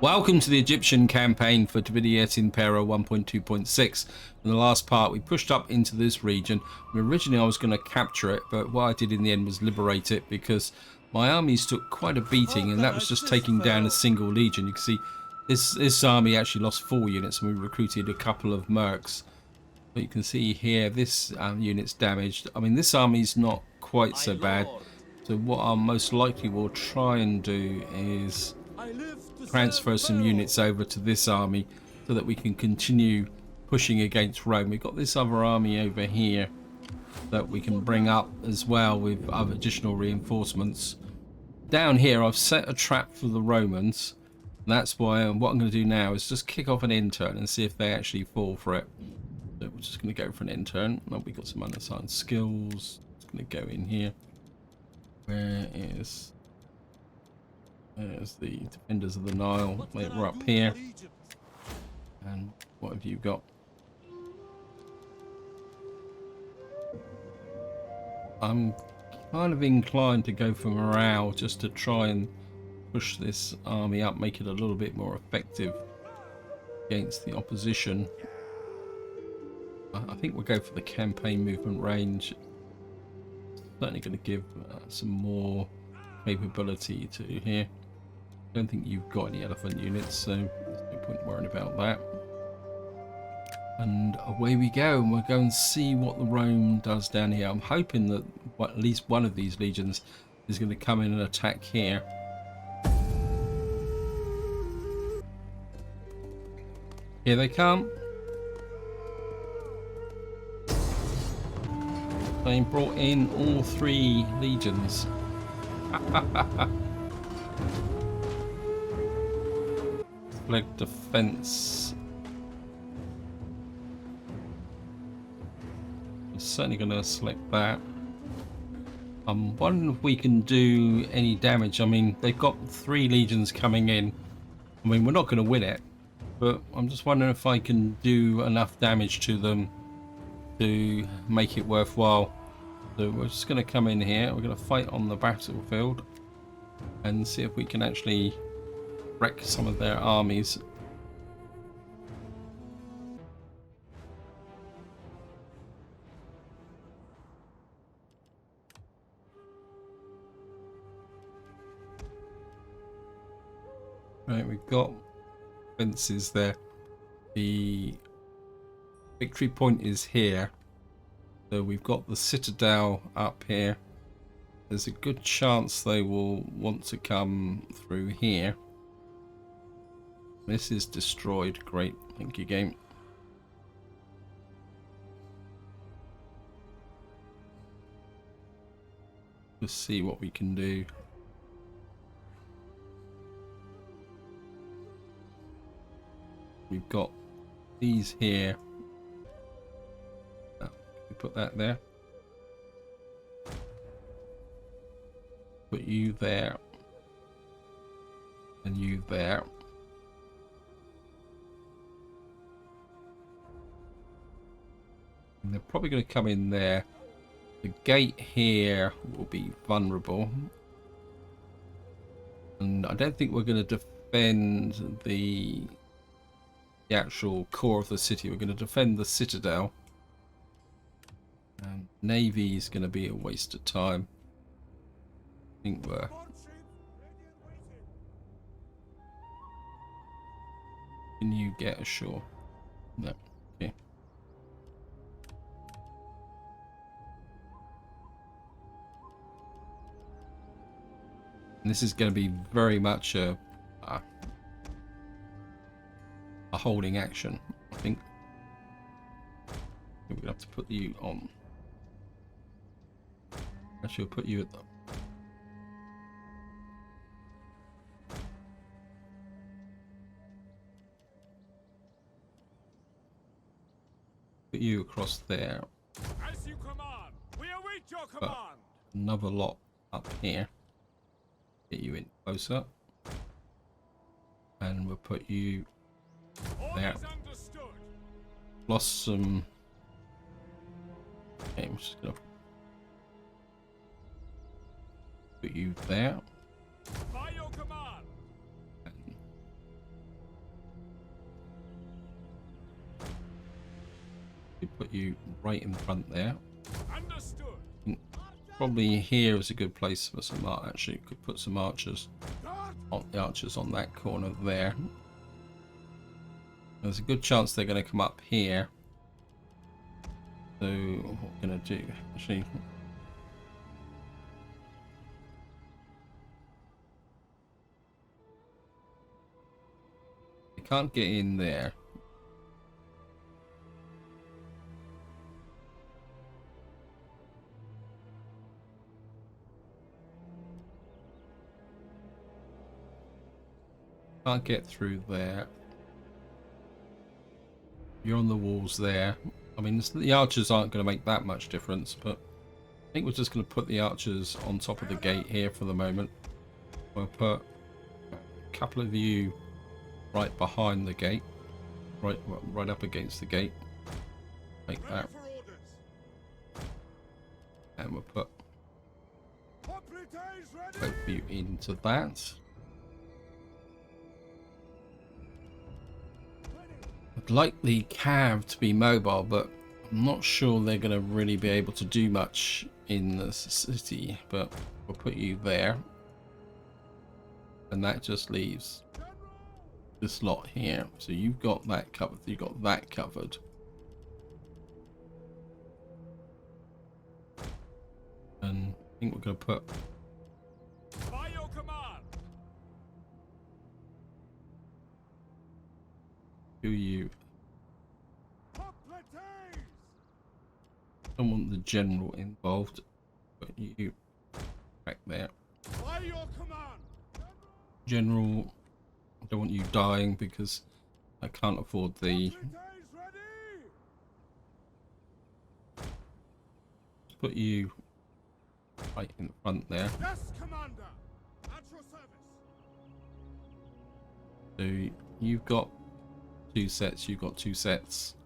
Welcome to the Egyptian campaign for Et Impera 1.2.6. In the last part we pushed up into this region. Originally I was going to capture it, but what I did in the end was liberate it because my armies took quite a beating, and that was just taking down a single legion. You can see this army actually lost 4 units, and we recruited a couple of mercs. But you can see here this unit's damaged. I mean, this army's not quite so bad. So what I most likely will try and do is transfer some units over to this army so that we can continue pushing against Rome. We've got this other army over here that we can bring up as well with other additional reinforcements. Down here I've set a trap for the Romans. That's why what I'm going to do now is just kick off an intern and see if they actually fall for it. So we're just going to go for an intern. Oh, we've got some unassigned skills. It's going to go in here. There's the Defenders of the Nile. We're up here. And what have you got? I'm kind of inclined to go for morale just to try and push this army up, make it a little bit more effective against the opposition. I think we'll go for the campaign movement range. Certainly going to give some more capability to here. I don't think you've got any elephant units, so there's no point worrying about that. And away we go, and we'll go and see what the Rome does down here. I'm hoping that at least one of these legions is going to come in and attack here. Here they come. They brought in all 3 legions. Flag defense. I'm certainly going to select that. I'm wondering if we can do any damage. I mean, they've got 3 legions coming in. I mean, we're not going to win it, but I'm just wondering if I can do enough damage to them to make it worthwhile. So we're just going to come in here. We're going to fight on the battlefield and see if we can actually wreck some of their armies. Right, we've got fences there. The victory point is here. So we've got the citadel up here. There's a good chance they will want to come through here. This is destroyed. Great. Thank you, game. Let's see what we can do. We've got these here. Put that there. Put you there. And you there. And they're probably going to come in there. The gate here will be vulnerable. And I don't think we're going to defend the actual core of the city. We're going to defend the citadel. And navy is going to be a waste of time. I think we're... Can you get ashore? No. Okay. And this is going to be very much a holding action, I think. We're going to have to put you on. Actually, we'll put you at the... Put you across there. As you command, we await your command. But another lot up here. Get you in closer. And we'll put you there. Lost some... Okay, I'm just gonna put you there. By your command. And You put you right in front there. Understood. Probably here is a good place for some art. Actually, could put some archers on the archers on that corner there. There's a good chance they're going to come up here. So what we're going to do actually. They can't get in there. Can't get through there. You're on the walls there. I mean, the archers aren't going to make that much difference, but I think we're just going to put the archers on top of the gate here for the moment. We'll put a couple of you right behind the gate, right up against the gate, like that, and we'll put both of you into that. I'd like the cav to be mobile, but I'm not sure they're going to really be able to do much in the city, but we'll put you there. And that just leaves this lot here. So you've got that covered, you've got that covered. And I think we're going to put By your command. you. Don't want the general involved, but you back there. By your command. General, I don't want you dying because I can't afford the. Put you right in front there. Yes, commander. At your service. So you've got 2 sets, you've got 2 sets.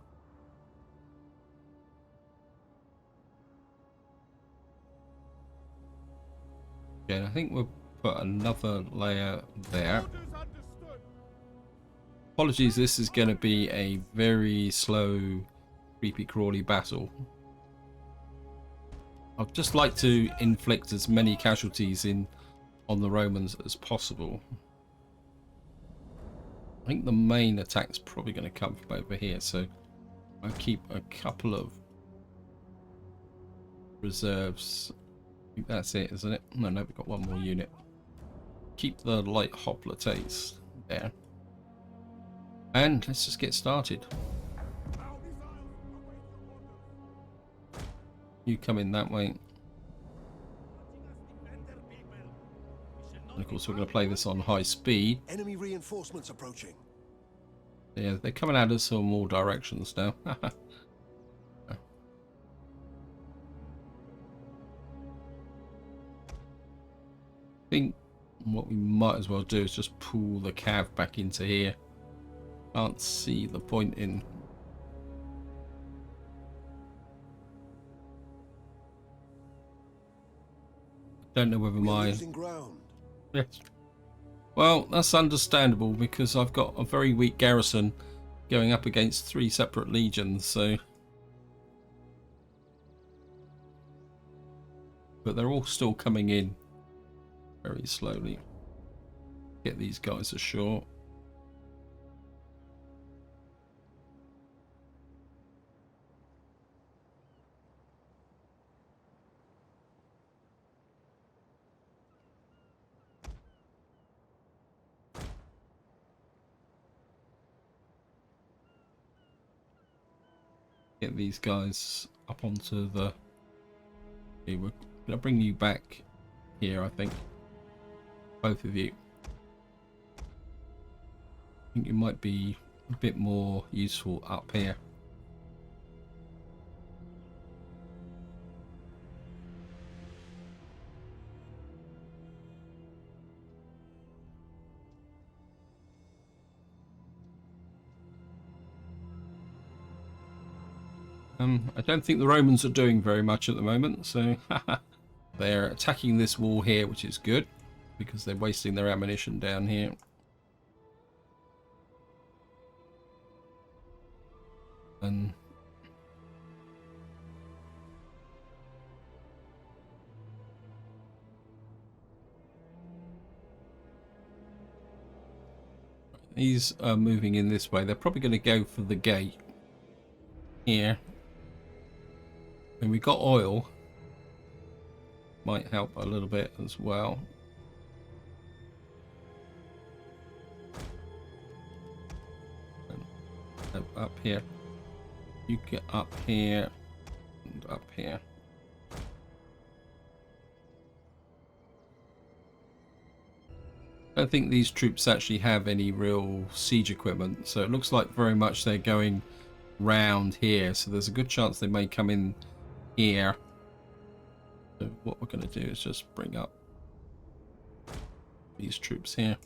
Okay, I think we'll put another layer there. Apologies, this is going to be a very slow, creepy crawly battle. I'd just like to inflict as many casualties on the Romans as possible. I think the main attack's probably going to come from over here, so I'll keep a couple of reserves. I think that's it, isn't it? No, we've got one more unit. Keep the light hoplites there. And let's just get started. You come in that way. And of course we're going to play this on high speed. Enemy reinforcements approaching. Yeah, they're coming at us from all directions now. I think what we might as well do is just pull the cav back into here. Can't see the point in. Don't know whether my. Losing ground. Yes. Well, that's understandable because I've got a very weak garrison going up against 3 separate legions, so. But they're all still coming in very slowly. Get these guys ashore. Get these guys up onto the. Okay, we're gonna bring you back here, I think. Both of you. I think you might be a bit more useful up here. I don't think the Romans are doing very much at the moment, so they're attacking this wall here, which is good because they're wasting their ammunition down here. And He's moving in this way. They're probably going to go for the gate here. And we got oil. Might help a little bit as well. And up here. You get up here and up here. I don't think these troops actually have any real siege equipment, so it looks like very much they're going round here, so there's a good chance they may come in here. So what we're going to do is just bring up these troops here.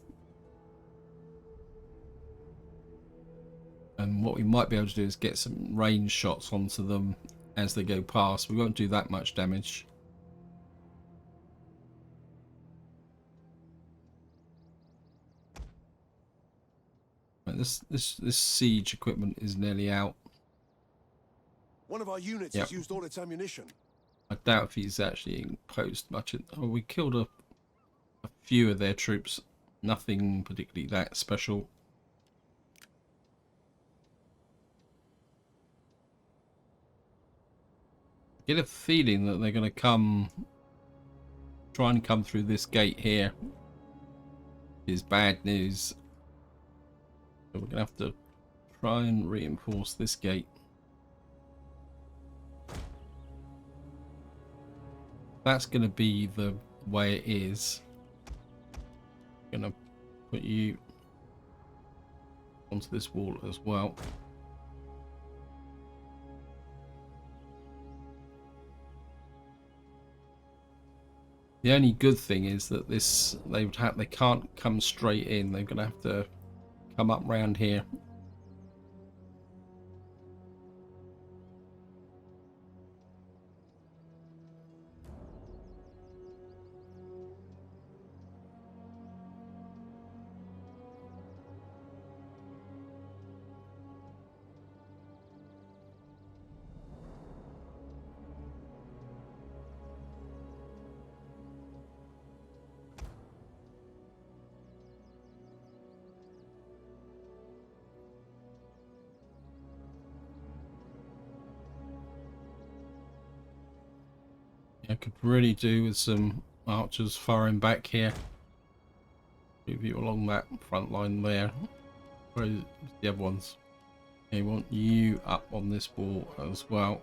And what we might be able to do is get some range shots onto them as they go past. We won't do that much damage. Right, this siege equipment is nearly out. One of our units has used all its ammunition. I doubt if he's actually imposed much. Oh, we killed a few of their troops. Nothing particularly that special. Get a feeling that they're going to try and come through this gate here. Is bad news. So we're going to have to try and reinforce this gate. That's going to be the way it is. I'm going to put you onto this wall as well. The only good thing is that they can't come straight in. They're going to have to come up round here. I could really do with some archers firing back here. Move you along that front line there. Where is the other ones? I want you up on this wall as well.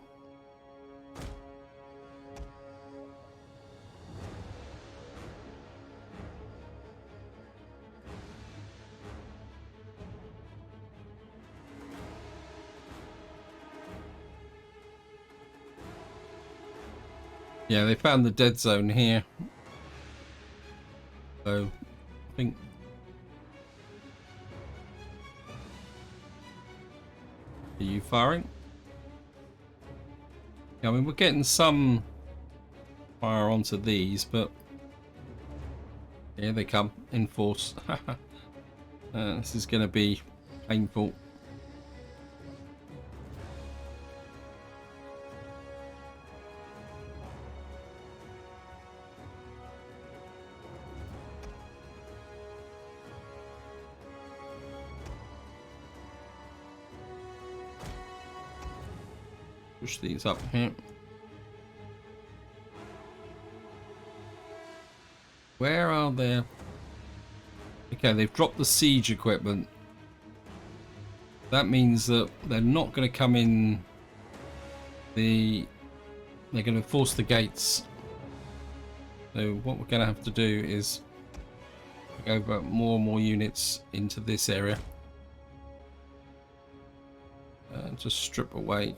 Yeah, they found the dead zone here. So, I think... Are you firing? Yeah, I mean, we're getting some fire onto these, but... Here they come, in force. This is going to be painful. Push these up here. Where are they? Okay, they've dropped the siege equipment. That means that they're not going to come in they're going to force the gates. So what we're going to have to do is go over more and more units into this area. Just strip away.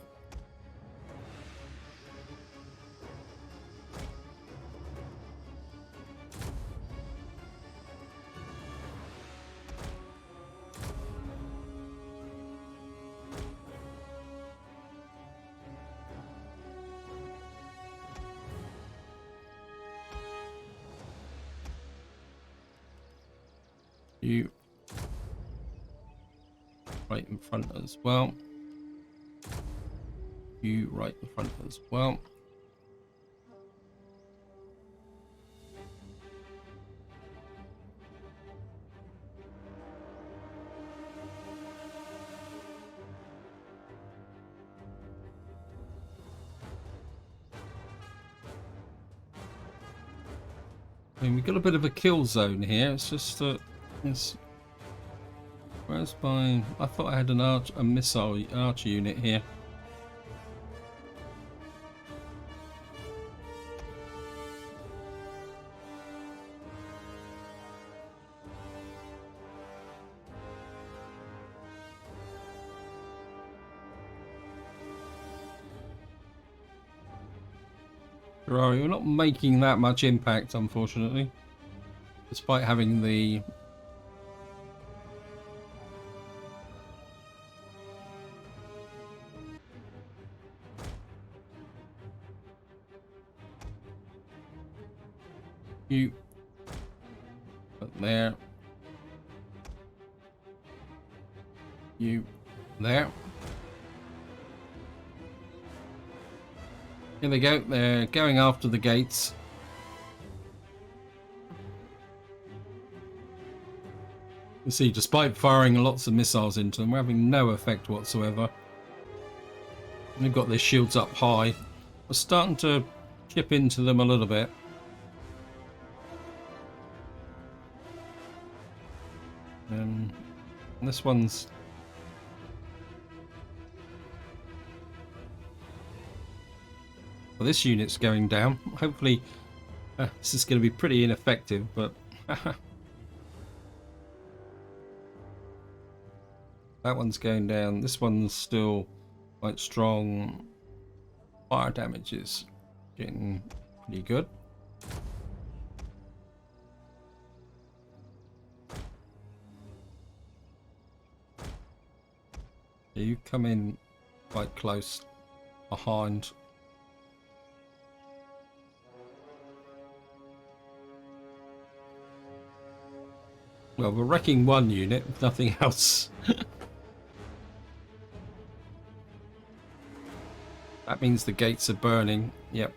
You right in front as well. You right in front as well. I mean, we've got a bit of a kill zone here. It's just that it's... Where's my... I thought I had a missile archer unit here. Right, we're not making that much impact, unfortunately, despite having the you put there, you there. Here they go, they're going after the gates. You see, despite firing lots of missiles into them, we're having no effect whatsoever. They've got their shields up high. We're starting to chip into them a little bit. This one's... Well, this unit's going down. Hopefully, this is going to be pretty ineffective, but... That one's going down. This one's still quite strong. Fire damage is getting pretty good. You come in quite close behind. Well, we're wrecking one unit, nothing else. That means the gates are burning. Yep.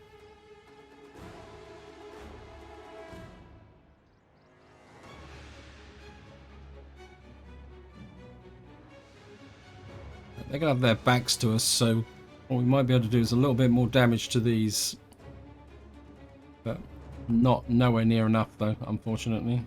They're going to have their backs to us, so what we might be able to do is a little bit more damage to these. But nowhere near enough, though, unfortunately.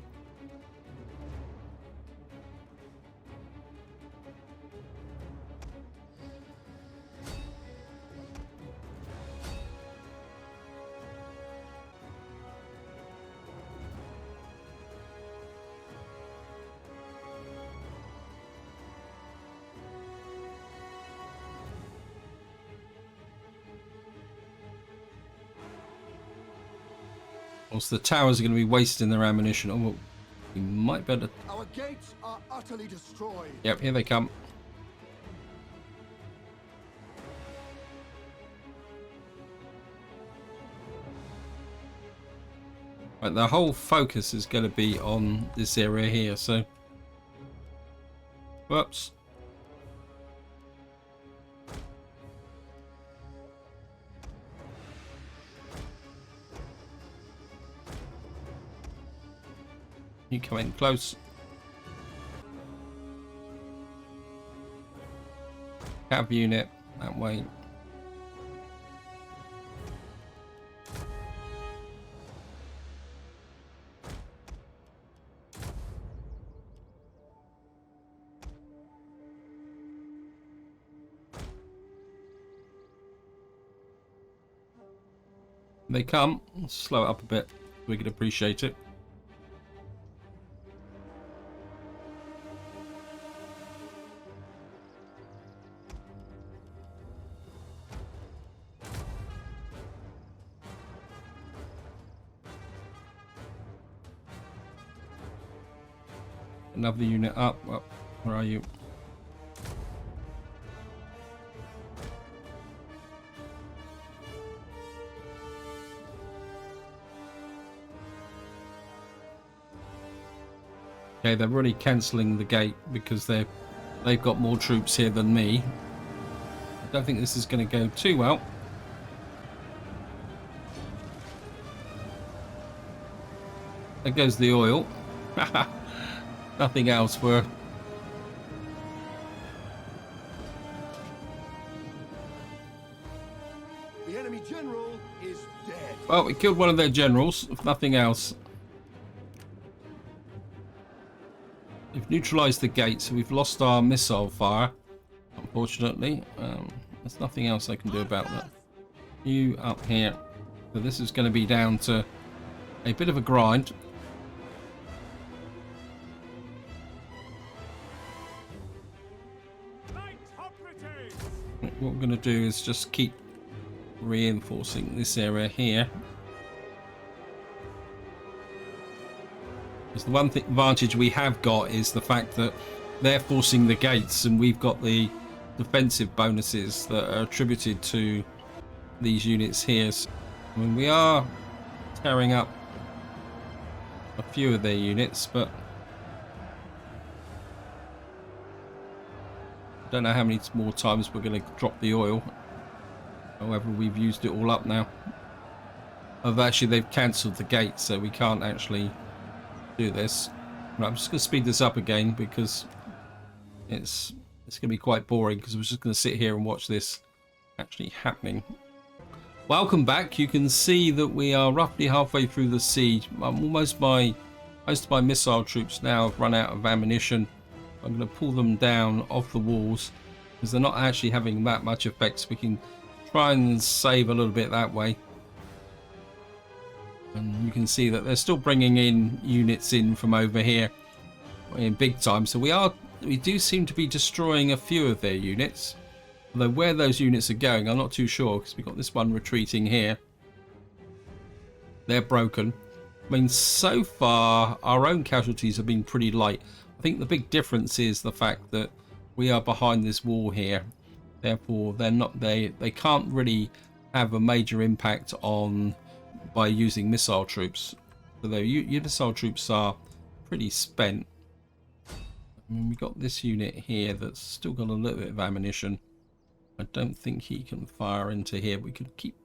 Also, the towers are going to be wasting their ammunition. Oh, we might be able to... Our gates are utterly destroyed. Yep, here they come. Right, the whole focus is going to be on this area here, so... Whoops. You come in close. Cav unit that way. They come. Slow it up a bit. We could appreciate it. Another unit up. Well, where are you? Okay, they're really cancelling the gate because they've got more troops here than me. I don't think this is going to go too well. There goes the oil. Nothing else for... The enemy general is dead. Well, we killed one of their generals, if nothing else. We've neutralized the gate, so we've lost our missile fire, unfortunately. There's nothing else I can do about that. You up here. So this is going to be down to a bit of a grind. What we're going to do is just keep reinforcing this area here. Because the one advantage we have got is the fact that they're forcing the gates and we've got the defensive bonuses that are attributed to these units here. So, I mean, we are tearing up a few of their units, but I don't know how many more times we're going to drop the oil. However, we've used it all up now. They've cancelled the gate, so we can't actually do this. Right, I'm just going to speed this up again because it's going to be quite boring, because we're just going to sit here and watch this actually happening. Welcome back. You can see that we are roughly halfway through the siege. Most of my missile troops now have run out of ammunition. I'm going to pull them down off the walls because they're not actually having that much effect. So we can try and save a little bit that way. And you can see that they're still bringing in units in from over here in big time. So we do seem to be destroying a few of their units. Although where those units are going, I'm not too sure, because we've got this one retreating here. They're broken. I mean, so far our own casualties have been pretty light. I think the big difference is the fact that we are behind this wall here. Therefore, they can't really have a major impact on by using missile troops. Although your missile troops are pretty spent. I mean, we've got this unit here that's still got a little bit of ammunition. I don't think he can fire into here. We could keep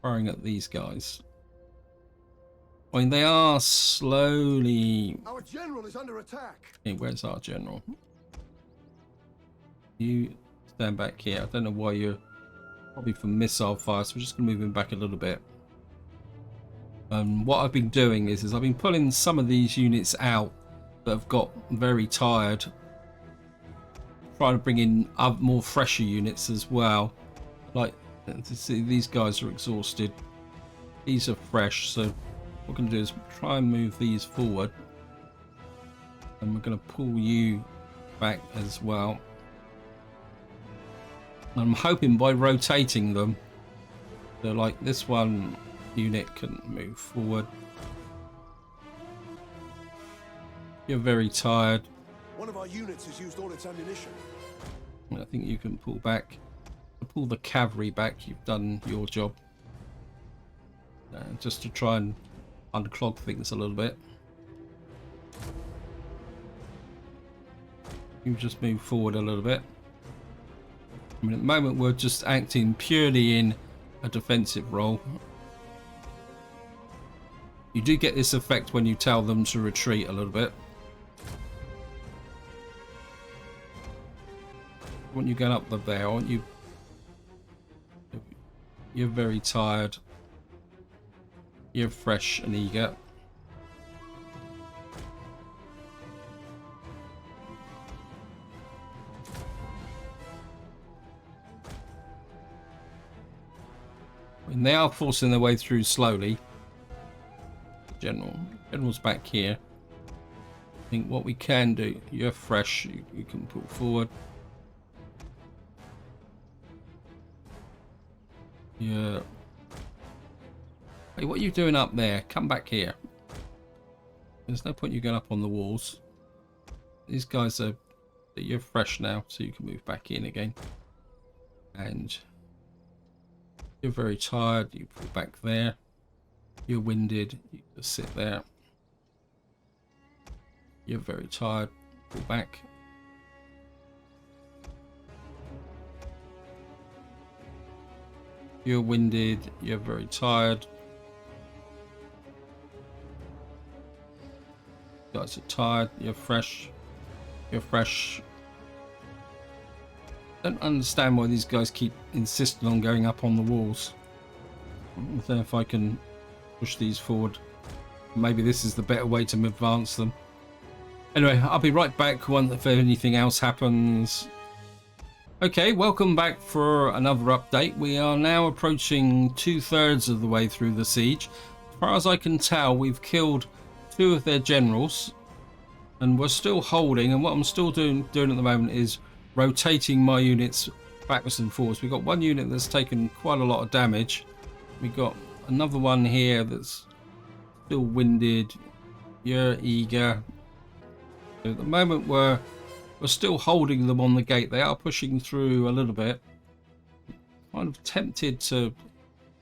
firing at these guys. I mean, they are slowly... Our general is under attack. Hey, where's our general? You stand back here. I don't know why you're... Probably from missile fire, so we're just going to move him back a little bit. What I've been doing is I've been pulling some of these units out that have got very tired. Trying to bring in more fresher units as well. Like, to see, these guys are exhausted. These are fresh, so what we're going to do is try and move these forward. And we're going to pull you back as well. I'm hoping by rotating them, so like this one unit can move forward. You're very tired. One of our units has used all its ammunition. I think you can pull back. Pull the cavalry back. You've done your job. Just to try and unclog things a little bit. You just move forward a little bit. I mean, at the moment we're just acting purely in a defensive role. You do get this effect when you tell them to retreat a little bit. When you get up there, aren't you? You're very tired. You're fresh and eager. And they are forcing their way through slowly. General's back here. I think what we can do, you're fresh, you can pull forward. Yeah. Hey, what are you doing up there? Come back here. There's no point you going up on the walls. These guys are... You're fresh now, so you can move back in again. And... You're very tired. You pull back there. You're winded. You just sit there. You're very tired. Pull back. You're winded. You're very tired. You guys are tired. You're fresh. You're fresh. I don't understand why these guys keep insisting on going up on the walls. I don't know if I can push these forward. Maybe this is the better way to advance them. Anyway, I'll be right back once if anything else happens. Okay, welcome back for another update. We are now approaching 2/3 of the way through the siege. As far as I can tell, we've killed 2 of their generals, and we're still holding. And what I'm still doing at the moment is rotating my units backwards and forwards. We've got one unit that's taken quite a lot of damage. We've got another one here that's still winded. You're eager. At the moment, we're still holding them on the gate. They are pushing through a little bit. Kind of tempted to...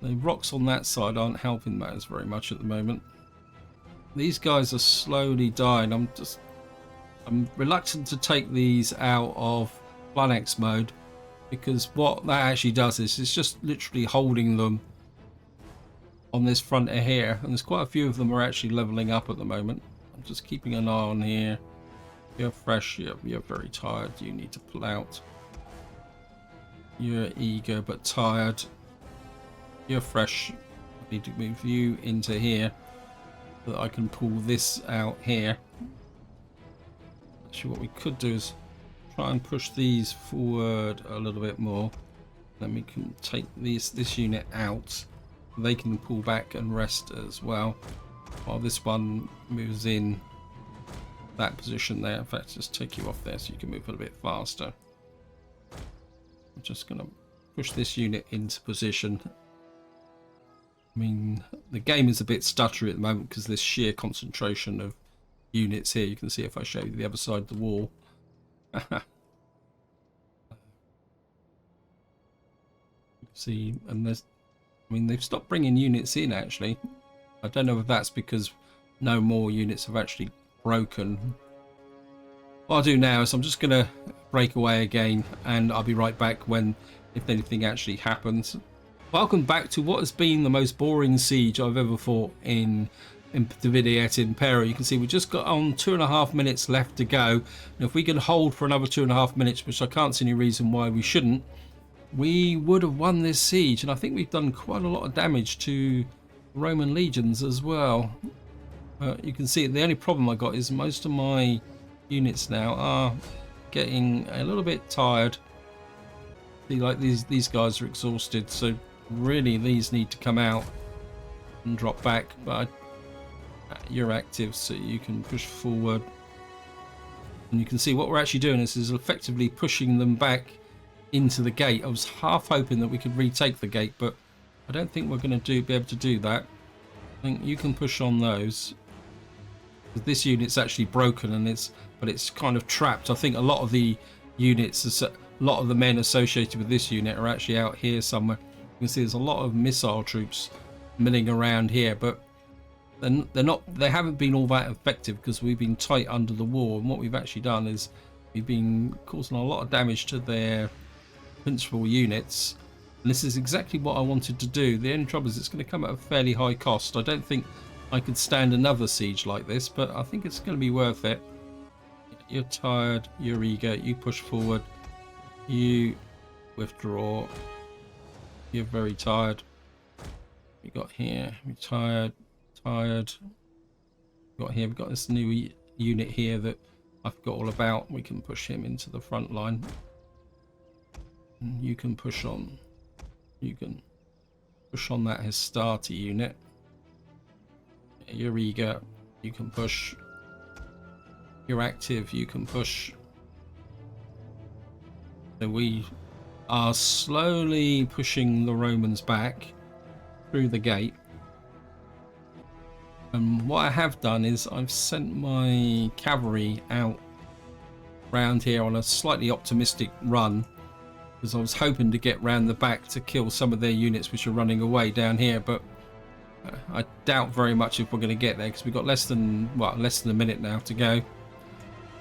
The rocks on that side aren't helping matters very much at the moment. These guys are slowly dying. I'm reluctant to take these out of Phalanx mode, because what that actually does is it's just literally holding them on this front here, and there's quite a few of them are actually leveling up at the moment. I'm just keeping an eye on here. You're fresh, you're very tired, you need to pull out. You're eager but tired. You're fresh. I need to move you into here so that I can pull this out here. Actually, what we could do is try and push these forward a little bit more. Then we can take this unit out. They can pull back and rest as well, while this one moves in that position there. In fact, just take you off there so you can move a little bit faster. I'm just going to push this unit into position. I mean, the game is a bit stuttery at the moment because there's sheer concentration of units here. You can see if I show you the other side of the wall. See, and there's... I mean, they've stopped bringing units in, actually. I don't know if that's because no more units have actually broken. What I'll do now is I'm just going to break away again, and I'll be right back if anything actually happens. Welcome back to what has been the most boring siege I've ever fought in Divide Et Impera. You can see we just got on 2.5 minutes left to go. And if we can hold for another 2.5 minutes, which I can't see any reason why we shouldn't, we would have won this siege. And I think we've done quite a lot of damage to Roman legions as well. You can see the only problem I got is most of my units now are getting a little bit tired. See, like these guys are exhausted, so really these need to come out and drop back. But you're active, so you can push forward, and you can see what we're actually doing is effectively pushing them back into the gate. I was half hoping that we could retake the gate, but I don't think we're going to be able to do that. I think you can push on those. This unit's actually broken, and it's kind of trapped. I think a lot of the units, a lot of the men associated with this unit are actually out here somewhere. You can see there's a lot of missile troops milling around here, but they haven't been all that effective because we've been tight under the wall. And what we've actually done is we've been causing a lot of damage to their principal units. And this is exactly what I wanted to do. The only trouble is it's going to come at a fairly high cost. I don't think I could stand another siege like this, but I think it's going to be worth it. You're tired, you're eager, you push forward, you withdraw. You're very tired. We got here, we're tired. Got here, we've got this new unit here that I forgot all about. We can push him into the front line. And you can push on. You can push on that Hastati unit. You're eager, you can push. You're active, you can push. So we are slowly pushing the Romans back through the gate. And what I have done is I've sent my cavalry out round here on a slightly optimistic run, because I was hoping to get round the back to kill some of their units which are running away down here, but I doubt very much if we're going to get there, because we've got less than a minute now to go.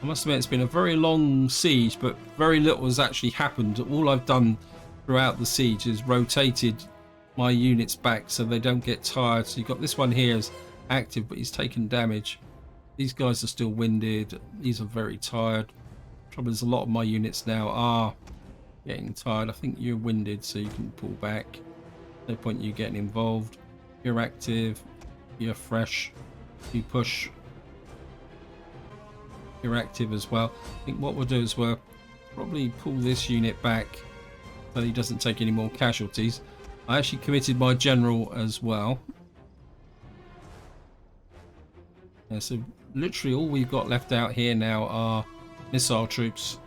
I must admit it's been a very long siege, but very little has actually happened. All I've done throughout the siege is rotated my units back so they don't get tired. So you've got this one here is active, but he's taken damage. These guys are still winded. These are very tired. Trouble is a lot of my units now are getting tired. I think you're winded, so you can pull back. No point you getting involved. You're active. You're fresh. You push. you're active as well. I think what we'll do is we'll probably pull this unit back so he doesn't take any more casualties. I actually committed my general as well. Yeah, so literally all we've got left out here now are missile troops.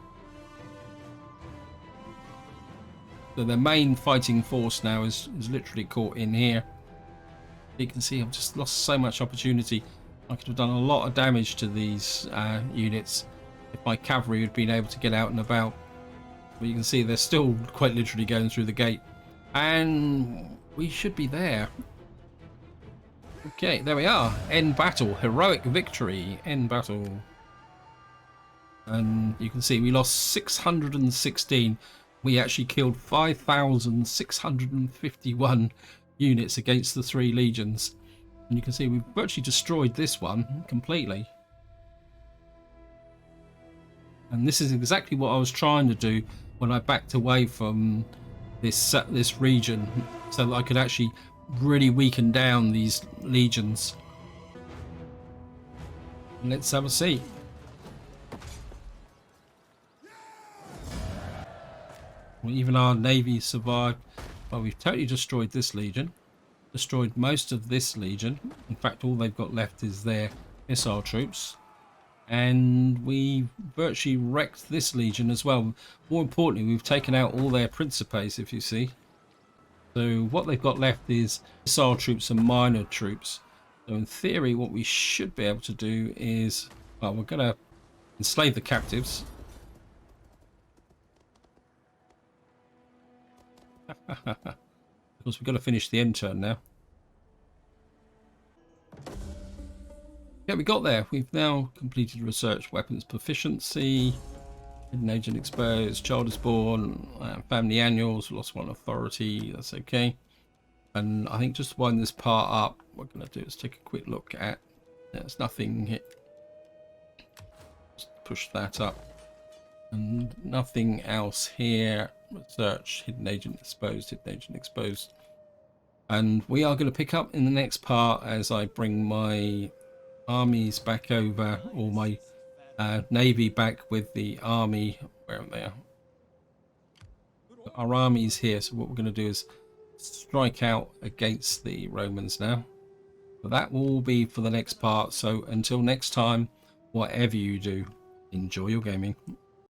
So the main fighting force now is literally caught in here. You can see I've just lost so much opportunity. I could have done a lot of damage to these units if my cavalry had been able to get out and about. But you can see they're still quite literally going through the gate. And we should be there. Okay, there we are. End battle. Heroic victory. End battle. And you can see we lost 616. We actually killed 5,651 units against the 3 legions. And you can see we've virtually destroyed this one completely. And this is exactly what I was trying to do when I backed away from this region, so that I could actually really weaken down these legions. Let's have a see. Well, even our navy survived. Well, we've totally destroyed this legion, destroyed most of this legion. In fact, all they've got left is their missile troops, and we virtually wrecked this legion as well. More importantly, we've taken out all their principes, if you see. So what they've got left is missile troops and minor troops. So in theory, what we should be able to do is, well, we're going to enslave the captives. Because we've got to finish the end turn now. Yeah, we got there. We've now completed research, weapons proficiency, hidden agent exposed, child is born, family annuals, lost one authority. That's okay. And I think just to wind this part up, what we're going to do is take a quick look at. There's nothing here. Just push that up, and nothing else here. Research, hidden agent exposed, hidden agent exposed. And we are going to pick up in the next part as I bring my armies back over, or my navy back with the army. Where are they? Our army's here, so what we're going to do is strike out against the Romans now. But that will be for the next part. So until next time, whatever you do, enjoy your gaming.